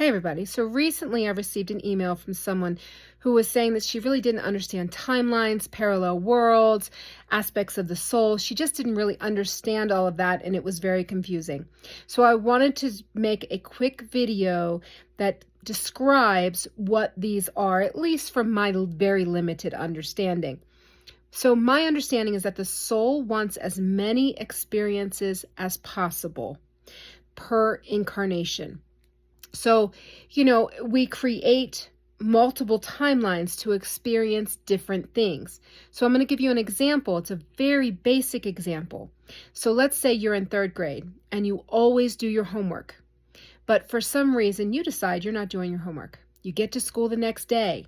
Hey everybody. So recently I received an email from someone who was saying that she really didn't understand timelines, parallel worlds, aspects of the soul. She just didn't really understand all of that, and it was very confusing. So I wanted to make a quick video that describes what these are, at least from my very limited understanding. So my understanding is that the soul wants as many experiences as possible per incarnation. So, we create multiple timelines to experience different things. So I'm going to give you an example. It's a very basic example. So let's say you're in third grade and you always do your homework, but for some reason you decide you're not doing your homework. You get to school the next day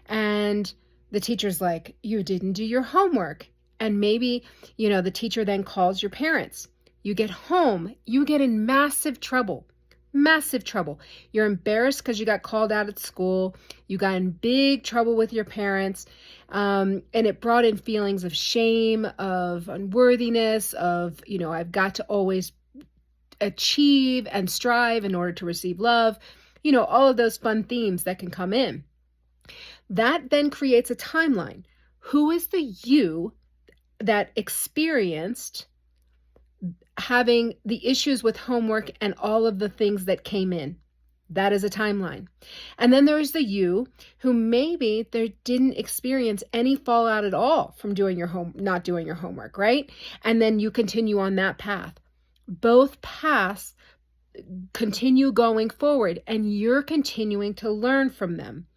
and the teacher's like, you didn't do your homework. And maybe, the teacher then calls your parents. You get home, you get in massive trouble. Massive trouble. You're embarrassed because you got called out at school. You got in big trouble with your parents. And it brought in feelings of shame, of unworthiness, of, I've got to always achieve and strive in order to receive love. All of those fun themes that can come in. That then creates a timeline. Who is the you that experienced having the issues with homework and all of the things that came in? That is a timeline. And then there's the you who maybe they didn't experience any fallout at all from not doing your homework, right? And then you continue on that path. Both paths continue going forward and you're continuing to learn from them.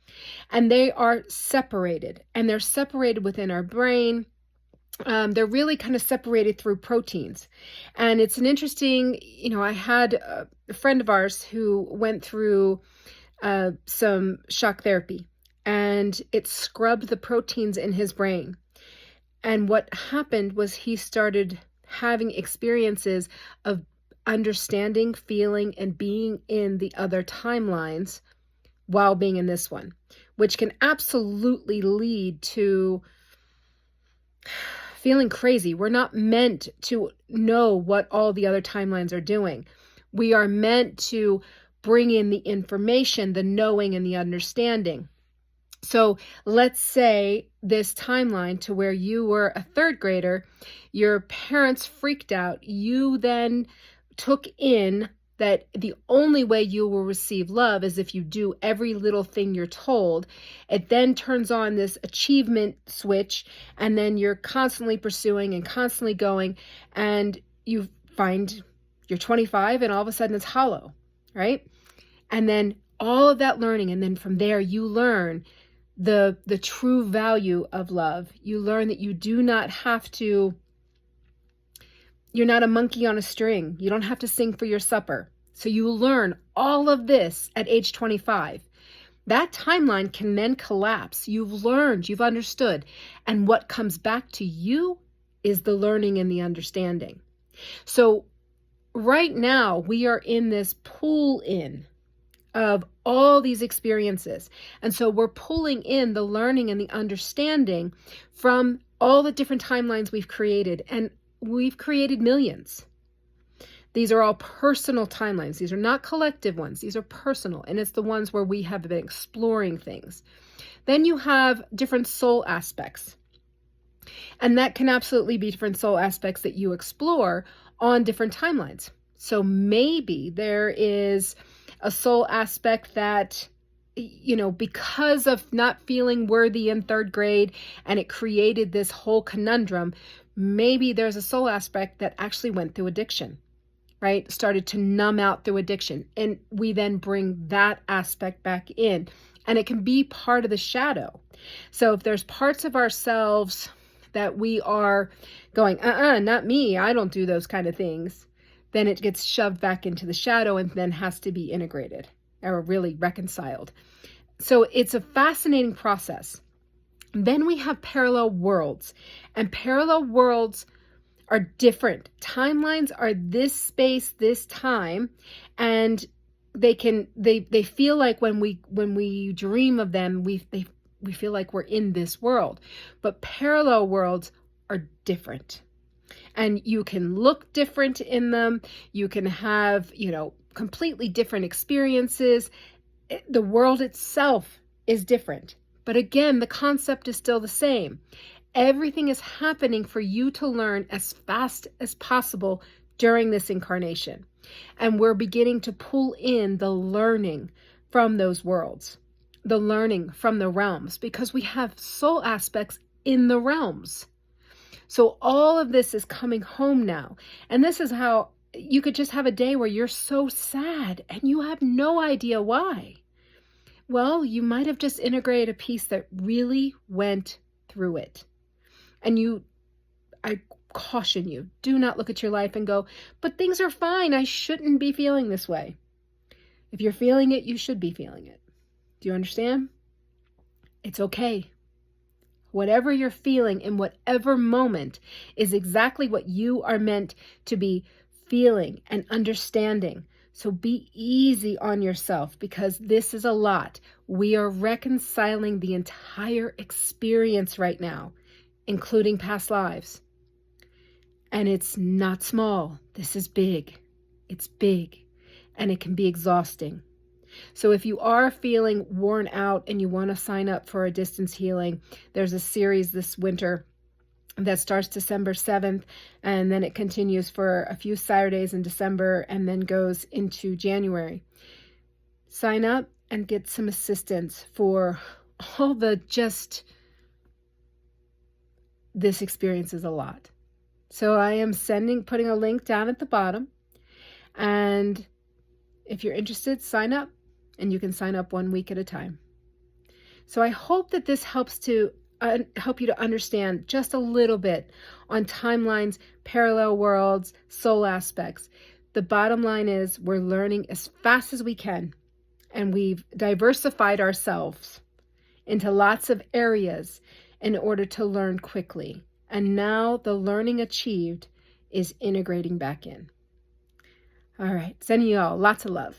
And they are separated, and they're separated within our brain. They're really kind of separated through proteins. And it's an interesting, I had a friend of ours who went through some shock therapy, and it scrubbed the proteins in his brain. And what happened was he started having experiences of understanding, feeling, and being in the other timelines while being in this one, which can absolutely lead to feeling crazy. We're not meant to know what all the other timelines are doing. We are meant to bring in the information, the knowing, and the understanding. So let's say this timeline to where you were a third grader, your parents freaked out. You then took in that the only way you will receive love is if you do every little thing you're told. It then turns on this achievement switch, and then you're constantly pursuing and constantly going, and you find you're 25 and all of a sudden it's hollow, right? And then all of that learning, and then from there you learn the true value of love. You learn that you do not have to, you're not a monkey on a string. You don't have to sing for your supper. So you learn all of this at age 25. That timeline can then collapse. You've learned, you've understood. And what comes back to you is the learning and the understanding. So right now we are in this pull-in of all these experiences. And so we're pulling in the learning and the understanding from all the different timelines we've created. And we've created millions. These are all personal timelines. These are not collective ones. These are personal. And it's the ones where we have been exploring things. Then you have different soul aspects. And that can absolutely be different soul aspects that you explore on different timelines. So maybe there is a soul aspect that, because of not feeling worthy in third grade and it created this whole conundrum, maybe there's a soul aspect that actually went through addiction, right? Started to numb out through addiction. And we then bring that aspect back in. And it can be part of the shadow. So if there's parts of ourselves that we are going, not me, I don't do those kind of things, then it gets shoved back into the shadow and then has to be integrated or really reconciled. So it's a fascinating process. Then we have parallel worlds, and parallel worlds are different. Timelines are this space, this time, and they feel like when we dream of them, we feel like we're in this world. But parallel worlds are different. And you can look different in them. You can have, completely different experiences. The world itself is different. But again, the concept is still the same. Everything is happening for you to learn as fast as possible during this incarnation. And we're beginning to pull in the learning from those worlds, the learning from the realms, because we have soul aspects in the realms. So all of this is coming home now. And this is how you could just have a day where you're so sad and you have no idea why. Well, you might have just integrated a piece that really went through it. And I caution you, do not look at your life and go, but things are fine. I shouldn't be feeling this way. If you're feeling it, you should be feeling it. Do you understand? It's okay. Whatever you're feeling in whatever moment is exactly what you are meant to be feeling and understanding. So be easy on yourself, because this is a lot. We are reconciling the entire experience right now, including past lives. And it's not small. This is big. It's big, and it can be exhausting. So if you are feeling worn out and you want to sign up for a distance healing, there's a series this winter that starts December 7th, and then it continues for a few Saturdays in December and then goes into January. Sign up and get some assistance for all the this experience is a lot. So I am putting a link down at the bottom, and if you're interested, sign up, and you can sign up 1 week at a time. So I hope that this helps you to understand just a little bit on timelines, parallel worlds, soul aspects. The bottom line is we're learning as fast as we can, and we've diversified ourselves into lots of areas in order to learn quickly. And now the learning achieved is integrating back in. All right, sending you all lots of love.